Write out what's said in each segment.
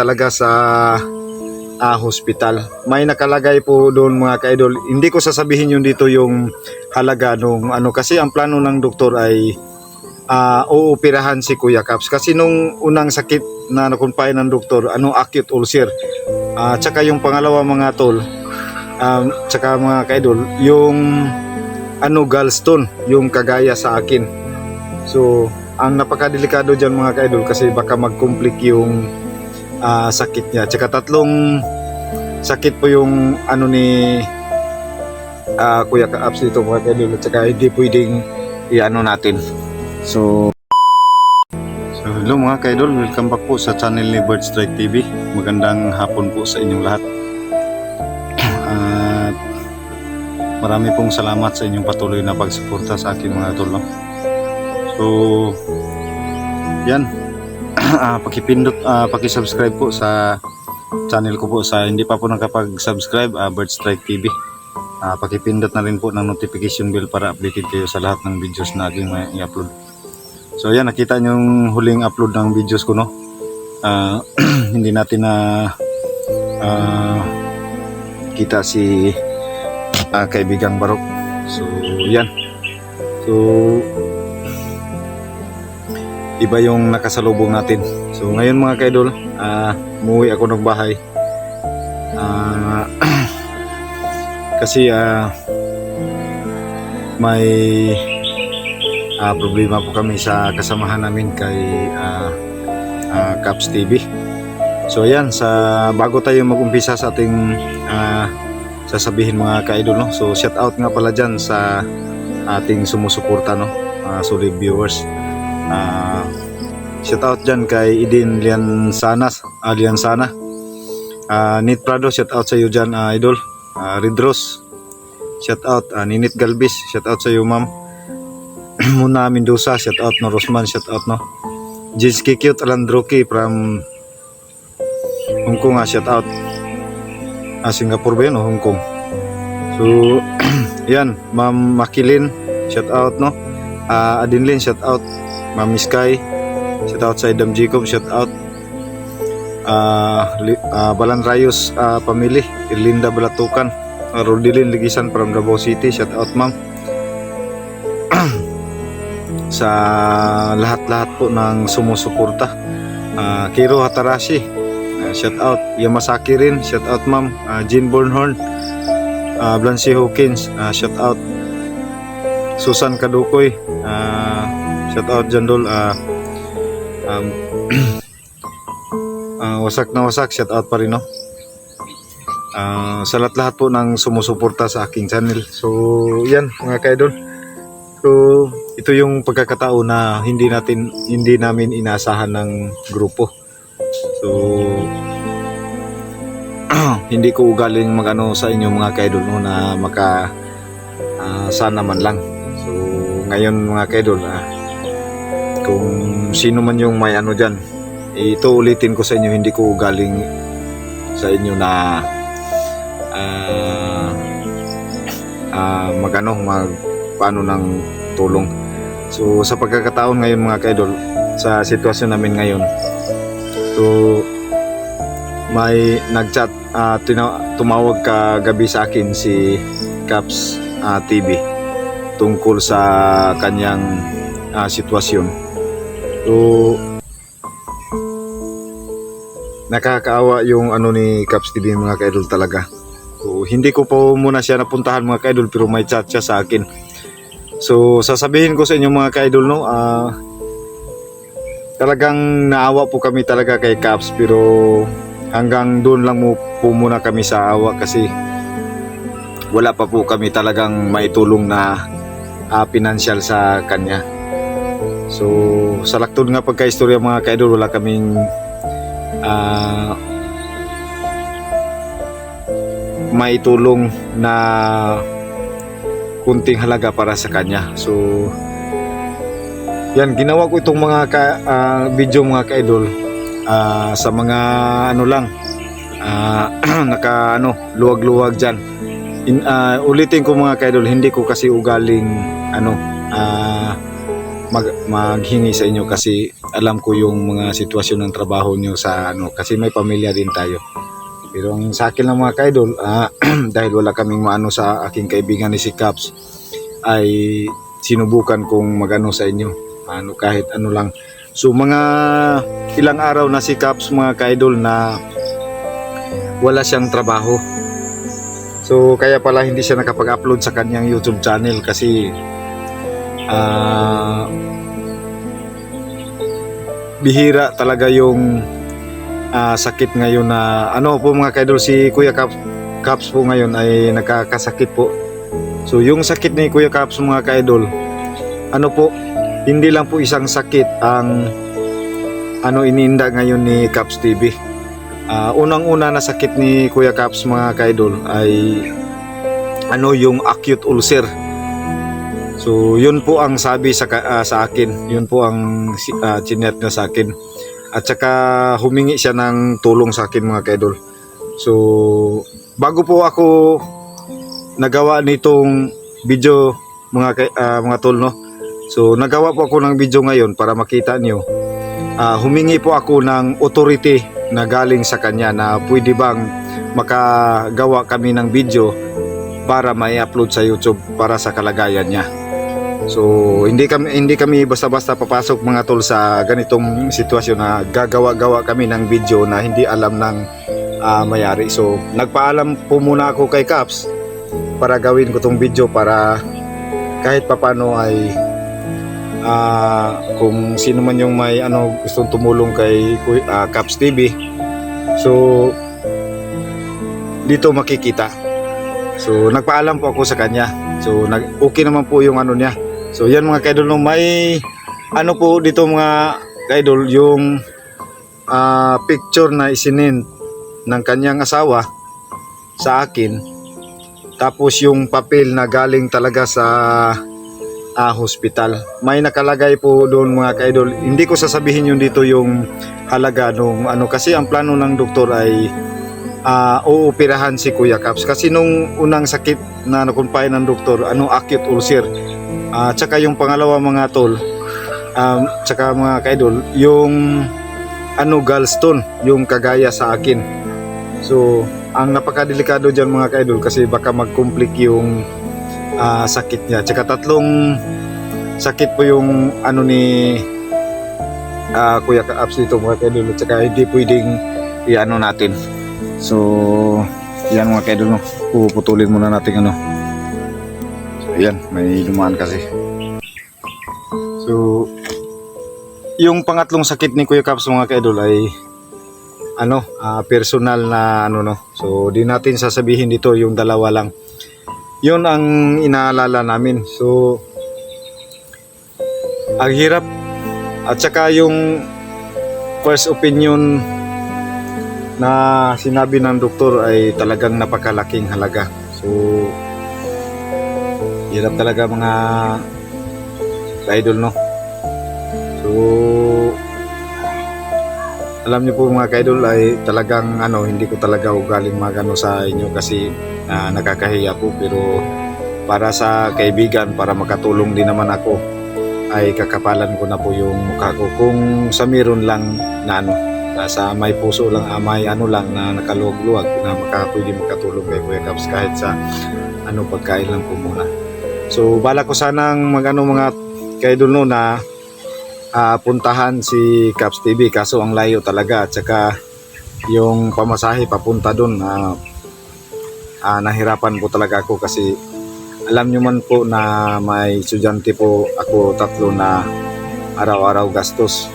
talaga sa hospital. May nakalagay po doon mga ka-idol. Hindi ko sasabihin yun dito yung halaga nung ano, kasi ang plano ng doktor ay uoperahan si Kuya Caps kasi nung unang sakit na nakumpay ng doktor, acute ulcer. Tsaka yung pangalawa mga tol, tsaka mga ka-idol, yung gallstone, yung kagaya sa akin. So ang napakadelikado dyan mga ka-idol kasi baka mag-complique yung sakit niya. Tsaka tatlong sakit po yung ni Kuya Caps dito mga ka-idol. Tsaka hindi pwedeng natin. So hello mga ka-idol, welcome back po sa channel ni Bird Strike TV. Magandang hapon po sa inyong lahat. At marami pong salamat sa inyong patuloy na pagsuporta sa akin mga idol. So yan, pakisubscribe po sa channel ko po. Sa hindi pa po nakapag-subscribe, Bird Strike TV, pakipindot na rin po ng notification bell para updated kayo sa lahat ng videos na aking i-upload. So yan, nakita nyo yung huling upload ng videos ko, no? Hindi natin na kita si kaibigang Barok. So yan, so iba yung nakasalubong natin. So ngayon mga ka-idol, umuwi ako ng bahay kasi may problema po kami sa kasamahan namin kay Caps TV. So ayan, bago tayo mag-umpisa sa ating sasabihin mga ka-idol, no? So shout out nga pala dyan sa ating sumusuporta, no? Solid viewers. Shout out dyan kay Idin Liansana, Nit Prado, shout out sa iyo dyan idol. Redros, shout out. Ninit Galvis, shout out sa iyo ma'am. Muna Mendoza, shout out no. Rosman, shout out no. Jinsky Cute Alandroki from Hong Kong, shout out. Singapore ba yun o Hong Kong? So yan, Ma'am Makilin, shout out no. Adinlin, shout out. Ma'am Sky, shout out sa Idam Jacob, shout out. Balan Rayos family, Irlinda Balatukan, Rodilin Ligisan from Davao City, shout out ma'am. Sa lahat-lahat po ng sumusuporta, Kiro Hatarashi, shout out. Yamasaki rin, shout out ma'am. Jean Bornhorn, Blancy Hawkins, shout out. Susan Kadukoy, shout out Jandol. Wasak na wasak, shout out pa rin no. Sa lahat po ng sumusuporta sa aking channel. So yan mga ka-idol, so ito yung pagkakataon na hindi namin inaasahan ng grupo. So hindi ko ugaling magano sa inyo mga ka-idol, no, na sana man lang. So ngayon mga ka-idol, kung sino man yung may dyan, ito ulitin ko sa inyo, hindi ko ugaling sa inyo na paano ng tulong. So sa pagkakataon ngayon mga ka-idol, sa sitwasyon namin ngayon, so may nagchat, tumawag kagabi sa akin si Caps TV tungkol sa kanyang sitwasyon. So nakakaawa yung ni Caps TV mga ka-idol talaga. So hindi ko po muna siya napuntahan mga ka-idol, pero may chat siya sa akin. So sasabihin ko sa inyo mga ka-idol, no, talagang naawa po kami talaga kay Caps, pero hanggang doon lang po muna kami sa awa kasi wala pa po kami talagang maitulong na financial sa kanya. So sa laktod nga pagka-istorya mga ka-idol, wala kaming maitulong na kunting halaga para sa kanya. So yan, ginawa ko itong mga video mga ka-idol sa mga lang naka luwag-luwag dyan. Ulitin ko mga ka-idol, hindi ko kasi ugaling maghingi sa inyo kasi alam ko yung mga sitwasyon ng trabaho nyo sa kasi may pamilya din tayo. Pero ang sa akin lang mga ka-idol, dahil wala kaming maano sa aking kaibigan ni si Caps, ay sinubukan kong magano sa inyo, kahit ano lang. So mga ilang araw na si Caps mga ka-idol na wala siyang trabaho. So kaya pala hindi siya nakapag-upload sa kanyang YouTube channel kasi bihira talaga yung sakit ngayon na po mga ka-idol, si Kuya Caps po ngayon ay nakakasakit po. So yung sakit ni Kuya Caps mga ka-idol, po, hindi lang po isang sakit ang iniinda ngayon ni Caps TV. Unang-una na sakit ni Kuya Caps mga ka-idol ay yung acute ulcer. So yun po ang sabi sa akin, yun po ang chinet niya sa akin. At saka humingi siya ng tulong sa akin mga ka-idol. So bago po ako nagawa nitong video mga tol, no? So nagawa po ako ng video ngayon para makita niyo. Humingi po ako ng authority na galing sa kanya na pwede bang makagawa kami ng video para mai-upload sa YouTube para sa kalagayan niya. So hindi kami basta-basta papasok mga tol sa ganitong sitwasyon na gagawa-gawa kami ng video na hindi alam ng mayari. So nagpaalam po muna ako kay Caps para gawin ko tong video para kahit papano ay kung sino man yung may gustong tumulong kay Caps TV, so dito makikita. So nagpaalam po ako sa kanya. So okay naman po yung niya. So yan mga ka-idol, may po dito mga ka-idol, yung picture na isinend ng kanyang asawa sa akin, tapos yung papel na galing talaga sa hospital. May nakalagay po doon mga ka-idol. Hindi ko sasabihin yun dito yung halaga nung kasi ang plano ng doktor ay uoperahan si Kuya Caps kasi nung unang sakit na nakumpay ng doktor, acute ulcer. Tsaka yung pangalawa mga tol, tsaka mga ka-idol, yung gallstone, yung kagaya sa akin. So ang napakadelikado dyan mga ka-idol kasi baka mag-complique yung sakit niya. Tsaka tatlong sakit po yung ni Kuya Caps dito mga ka-idol. Tsaka hindi pwedeng natin. So yan mga ka-idol, no? Puputulin muna natin So yan, may dumaan kasi. So yung pangatlong sakit ni Kuya Caps mga ka-idol ay personal na no. So di natin sasabihin dito, yung dalawa lang. Yun ang inaalala namin. So ang hirap. At saka yung first opinion na sinabi ng doktor ay talagang napakalaking halaga. So hirap talaga mga ka-idol, no? So alam niyo po mga ka-idol ay talagang hindi ko talaga ugaling magano sa inyo kasi nakakahiya po, pero para sa kaibigan, para makatulong din naman ako, ay kakapalan ko na po yung mukha ko kung sa meron lang na nasa may puso lang, may lang na nakaluwag-luwag na pwede makatulong kay Kuya Caps kahit sa pagkain lang po muna. So bala ko sanang mga ka-idol, no, na puntahan si Caps TV, kaso ang layo talaga at saka yung pamasahe papunta doon nahirapan po talaga ako kasi alam nyo man po na may estudyante po ako, 3 na araw-araw gastos.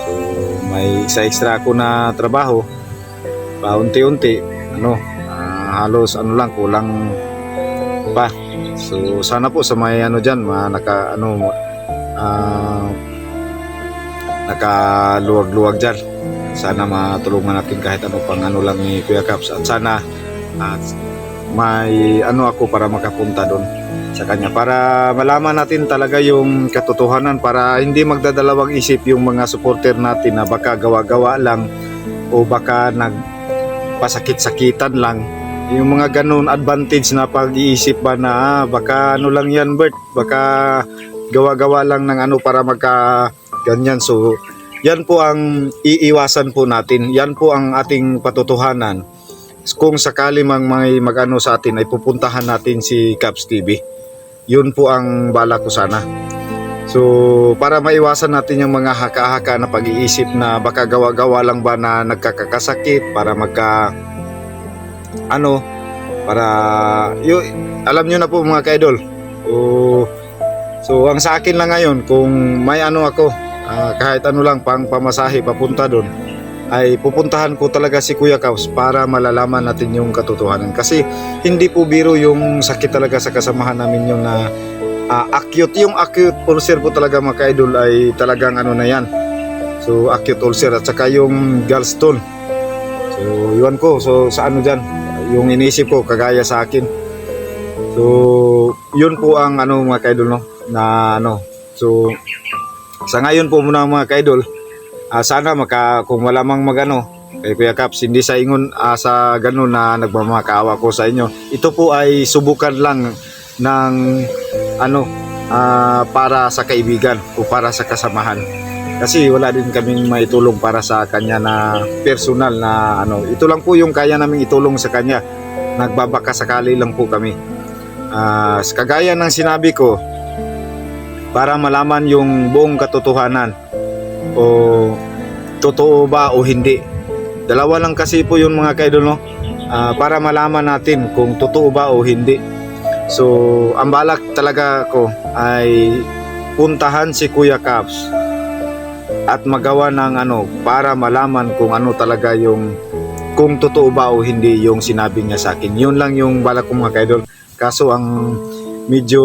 So may extra ako na trabaho paunti-unti, halos lang kulang pa. So sana po sa may dyan nakaluwag-luwag dyan, sana matulungan natin kahit pang lang ni Kuya Caps, at sana may ako para makapunta doon sa kanya para malaman natin talaga yung katotohanan, para hindi magdadalawang isip yung mga supporter natin na baka gawa-gawa lang o baka nagpasakit-sakitan lang. Yung mga ganun advantage na pag-iisip ba na baka lang yan Bert, baka gawa-gawa lang ng ano para magka ganyan. So yan po ang iiwasan po natin. Yan po ang ating patotohanan. Kung sakali may magano sa atin ay pupuntahan natin si Caps TV. Yun po ang bala ko sana. So para maiwasan natin yung mga haka-haka na pag-iisip na baka gawa-gawa lang ba na nagkakasakit para para alam nyo na po mga ka-idol. So ang sa akin lang ngayon, kung may ako, kahit ano lang pang pamasahe papunta doon, ay pupuntahan ko talaga si Kuya Caps para malalaman natin yung katotohanan. Kasi hindi po biro yung sakit talaga sa kasamahan namin yung na acute. Yung acute ulcer po talaga mga ka-idol ay talagang ano na yan. So acute ulcer at saka yung gallstone. So yun ko, so sa ano dyan, yung inisip ko kagaya sa akin. So yun po ang ano mga ka-idol no, na ano. So sa ngayon po muna mga ka-idol, sana kung wala mang magano kay Kuya Caps, hindi sa ingon sa ganun na nagmamakaawa ko sa inyo. Ito po ay subukan lang ng para sa kaibigan o para sa kasamahan. Kasi wala din kaming maitulong para sa kanya na personal na ano. Ito lang po yung kaya naming itulong sa kanya. Nagbabaka sakali lang po kami. Kagaya ng sinabi ko, para malaman yung buong katotohanan o totoo ba o hindi. Dalawa lang kasi po yun mga ka-idol no? Para malaman natin kung totoo ba o hindi. So ang balak talaga ko ay puntahan si Kuya Caps at magawa ng para malaman kung ano talaga yung kung totoo ba o hindi yung sinabi niya sa akin. Yun lang yung balak ko mga ka-idol. Kaso ang medyo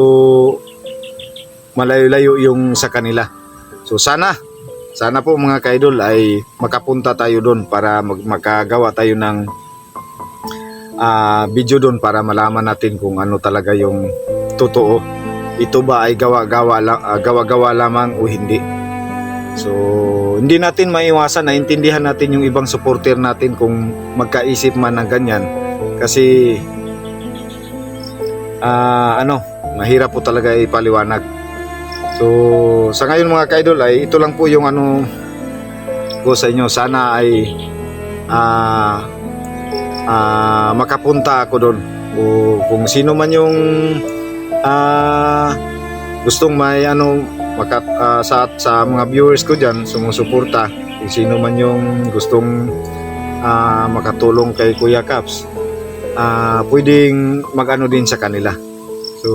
malayo-layo yung sa kanila. So sana po mga ka-idol ay makapunta tayo doon para makagawa tayo ng video doon para malaman natin kung ano talaga yung totoo. Ito ba ay gawa-gawa lamang o hindi. So hindi natin maiwasan na intindihan natin yung ibang supporter natin kung magkaisip man ng ganyan. Kasi mahirap po talaga ipaliwanag. So sa ngayon mga ka-idol ay ito lang po yung ko sa inyo. Sana ay makapunta ako doon o kung sino man yung gustong may sa mga viewers ko dyan sumusuporta, kung sino man yung gustong makatulong kay Kuya Caps, pwedeng din sa kanila. So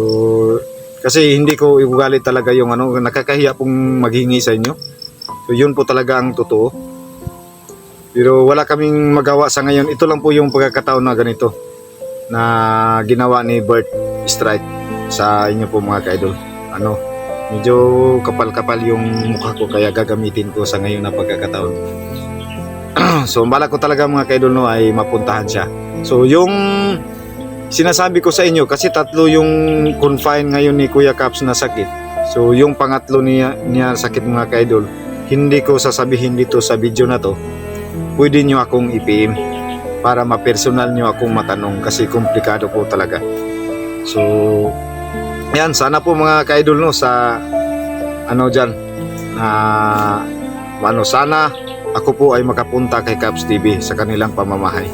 kasi hindi ko iugalit talaga yung nakakahiya pong maghingi sa inyo. So yun po talaga ang totoo. Pero wala kaming magawa sa ngayon. Ito lang po yung pagkakataon na ganito na ginawa ni Bert Strike sa inyo po mga ka-idol. Medyo kapal-kapal yung mukha ko kaya gagamitin ko sa ngayon na pagkakataon. So balak ko talaga mga ka-idol no ay mapuntahan siya. So yung sinasabi ko sa inyo kasi 3 yung confine ngayon ni Kuya Caps na sakit. So yung pangatlo niya sakit mga ka-idol, hindi ko sasabihin dito sa video na to. Pwede nyo akong i-PM para ma-personal nyo akong matanong kasi komplikado po talaga. So yan, sana po mga ka-idol no sa dyan sana ako po ay makapunta kay Caps TV sa kanilang pamamahay.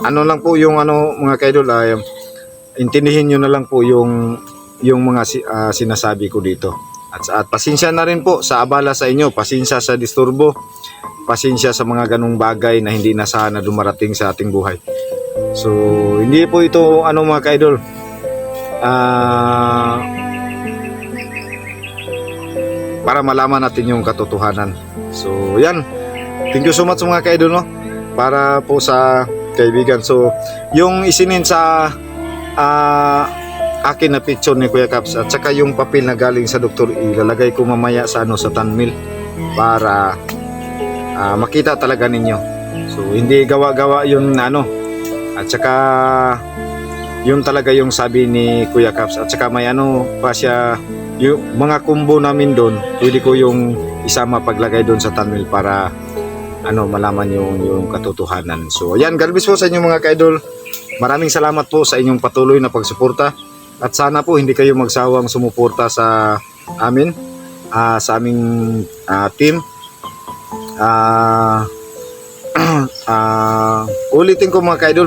Lang po yung mga ka-idol ay intindihin nyo na lang po yung mga sinasabi ko dito. At pasensya na rin po sa abala sa inyo, pasensya sa disturbo, pasensya sa mga ganong bagay na hindi nasahan na dumarating sa ating buhay. So hindi po ito mga ka-idol para malaman natin yung katotohanan. So yan, thank you so much mga ka-idol no, para po sa kaibigan. So yung isinin sa akin na picture ni Kuya Caps at saka yung papel na galing sa doktor, ilalagay ko mamaya sa sa thumbnail para makita talaga ninyo. So hindi gawa-gawa yun at saka yun talaga yung sabi ni Kuya Caps. At saka may pa siya, yung mga combo namin doon, pwede ko yung isama paglagay doon sa thumbnail para malaman yung katotohanan. So ayan, God bless po sa inyo mga ka-idol. Maraming salamat po sa inyong patuloy na pagsuporta. At sana po hindi kayo magsawang sumuporta sa amin, sa aming team. Ulitin ko mga ka-idol,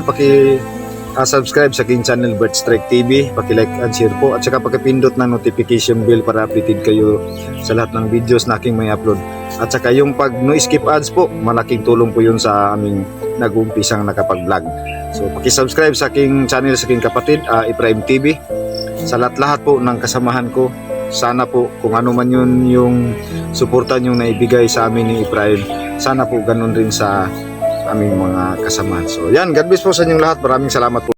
subscribe sa aking channel Bird Strike TV, paki-like and share po, at saka pakipindot ng notification bell para updated kayo sa lahat ng videos na aking may upload. At saka yung pag no skip ads po, malaking tulong po yun sa aming nag-umpisang nakapag-vlog. So paki-subscribe sa aking channel, sa aking kapatid Ephraim TV. Sa lahat-lahat po ng kasamahan ko, sana po kung ano man yun yung suporta nyo na ibigay sa amin ni Ephraim, sana po ganun rin sa aming mga kasamahan. So yan, God bless po sa inyong lahat. Maraming salamat po.